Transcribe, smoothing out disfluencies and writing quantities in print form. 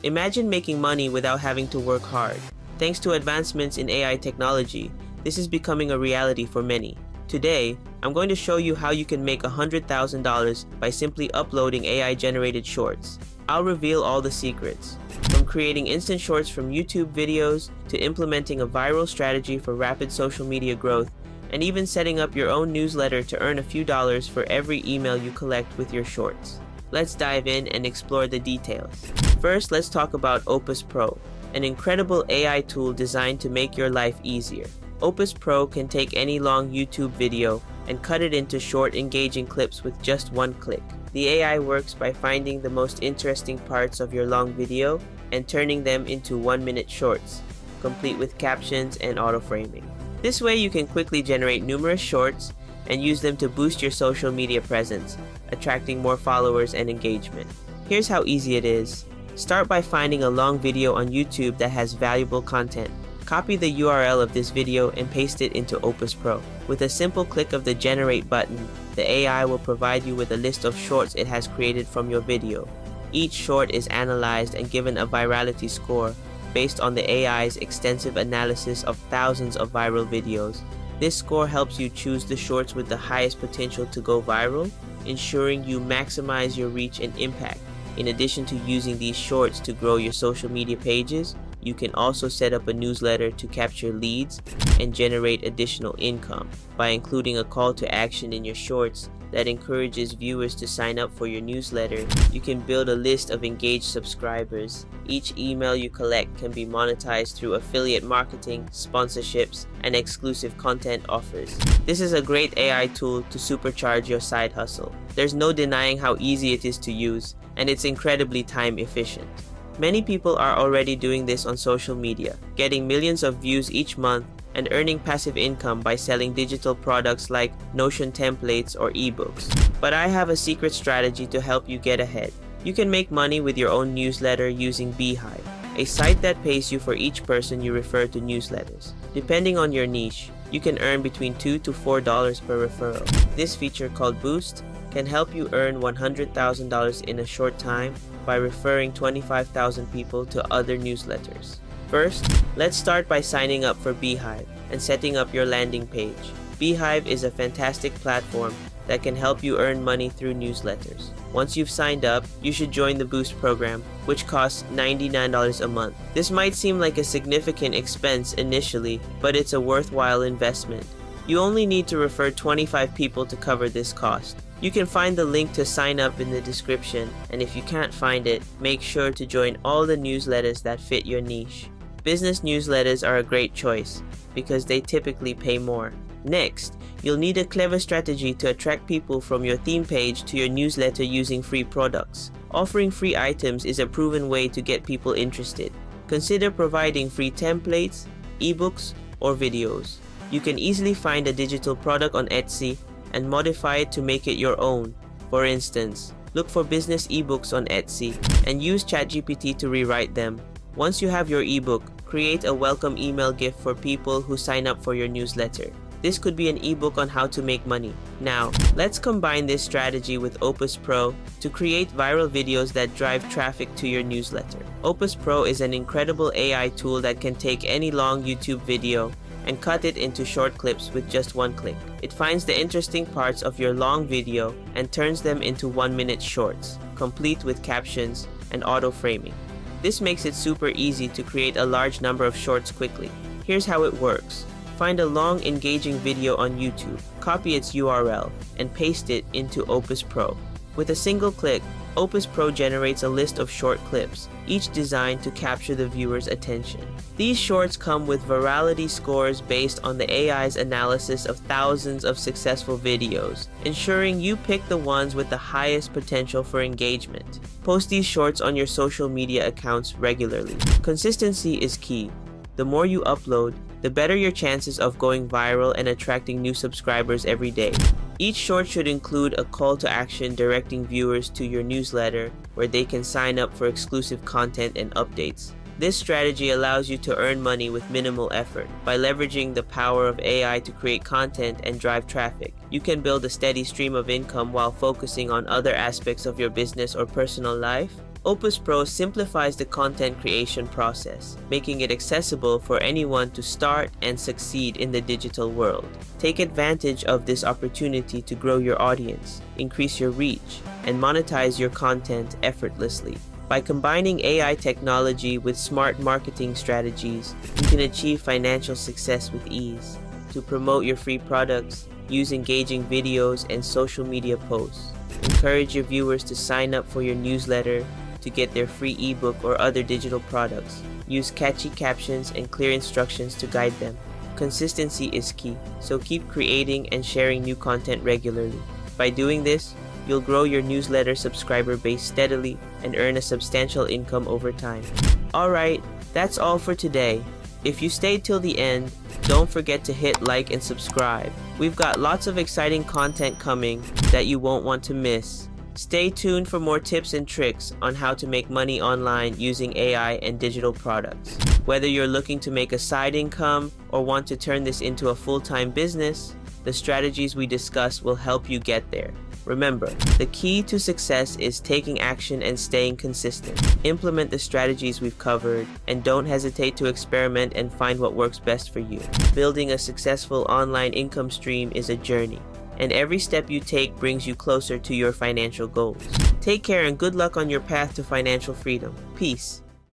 Imagine making money without having to work hard. Thanks to advancements in AI technology, this is becoming a reality for many. Today, I'm going to show you how you can make $100,000 by simply uploading AI-generated shorts. I'll reveal all the secrets, from creating instant shorts from YouTube videos to implementing a viral strategy for rapid social media growth, and even setting up your own newsletter to earn a few dollars for every email you collect with your shorts. Let's dive in and explore the details. First, let's talk about Opus Pro, an incredible AI tool designed to make your life easier. Opus Pro can take any long YouTube video and cut it into short, engaging clips with just one click. The AI works by finding the most interesting parts of your long video and turning them into 1-minute shorts, complete with captions and auto-framing. This way you can quickly generate numerous shorts and use them to boost your social media presence, attracting more followers and engagement. Here's how easy it is. Start by finding a long video on YouTube that has valuable content. Copy the URL of this video and paste it into Opus Pro. With a simple click of the Generate button, the AI will provide you with a list of shorts it has created from your video. Each short is analyzed and given a virality score based on the AI's extensive analysis of thousands of viral videos. This score helps you choose the shorts with the highest potential to go viral, ensuring you maximize your reach and impact. In addition to using these shorts to grow your social media pages, you can also set up a newsletter to capture leads and generate additional income. By including a call to action in your shorts that encourages viewers to sign up for your newsletter, you can build a list of engaged subscribers. Each email you collect can be monetized through affiliate marketing, sponsorships, and exclusive content offers. This is a great AI tool to supercharge your side hustle. There's no denying how easy it is to use, and it's incredibly time efficient. Many people are already doing this on social media, getting millions of views each month and earning passive income by selling digital products like Notion templates or ebooks. But I have a secret strategy to help you get ahead. You can make money with your own newsletter using Beehive, a site that pays you for each person you refer to newsletters. Depending on your niche, you can earn between $2 to $4 per referral. This feature, called Boost, can help you earn $100,000 in a short time by referring 25,000 people to other newsletters. First, let's start by signing up for Beehive and setting up your landing page. Beehive is a fantastic platform that can help you earn money through newsletters. Once you've signed up, you should join the Boost program, which costs $99 a month. This might seem like a significant expense initially, but it's a worthwhile investment. You only need to refer 25 people to cover this cost. You can find the link to sign up in the description, and if you can't find it, make sure to join all the newsletters that fit your niche. Business newsletters are a great choice because they typically pay more. Next, you'll need a clever strategy to attract people from your theme page to your newsletter using free products. Offering free items is a proven way to get people interested. Consider providing free templates, ebooks, or videos. You can easily find a digital product on Etsy and modify it to make it your own. For instance, look for business ebooks on Etsy and use ChatGPT to rewrite them. Once you have your ebook, create a welcome email gift for people who sign up for your newsletter. This could be an ebook on how to make money. Now, let's combine this strategy with Opus Pro to create viral videos that drive traffic to your newsletter. Opus Pro is an incredible AI tool that can take any long YouTube video and cut it into short clips with just one click. It finds the interesting parts of your long video and turns them into 1-minute shorts, complete with captions and auto-framing. This makes it super easy to create a large number of shorts quickly. Here's how it works. Find a long, engaging video on YouTube, copy its URL, and paste it into Opus Pro. With a single click, Opus Pro generates a list of short clips, each designed to capture the viewer's attention. These shorts come with virality scores based on the AI's analysis of thousands of successful videos, ensuring you pick the ones with the highest potential for engagement. Post these shorts on your social media accounts regularly. Consistency is key. The more you upload, the better your chances of going viral and attracting new subscribers every day. Each short should include a call to action directing viewers to your newsletter where they can sign up for exclusive content and updates. This strategy allows you to earn money with minimal effort. By leveraging the power of AI to create content and drive traffic, you can build a steady stream of income while focusing on other aspects of your business or personal life. Opus Pro simplifies the content creation process, making it accessible for anyone to start and succeed in the digital world. Take advantage of this opportunity to grow your audience, increase your reach, and monetize your content effortlessly. By combining AI technology with smart marketing strategies, you can achieve financial success with ease. To promote your free products, use engaging videos and social media posts. Encourage your viewers to sign up for your newsletter to get their free ebook or other digital products. Use catchy captions and clear instructions to guide them. Consistency is key, so keep creating and sharing new content regularly. By doing this, you'll grow your newsletter subscriber base steadily and earn a substantial income over time. Alright, that's all for today. If you stayed till the end, don't forget to hit like and subscribe. We've got lots of exciting content coming that you won't want to miss. Stay tuned for more tips and tricks on how to make money online using AI and digital products. Whether you're looking to make a side income or want to turn this into a full-time business, the strategies we discuss will help you get there. Remember, the key to success is taking action and staying consistent. Implement the strategies we've covered, and don't hesitate to experiment and find what works best for you. Building a successful online income stream is a journey, and every step you take brings you closer to your financial goals. Take care and good luck on your path to financial freedom. Peace.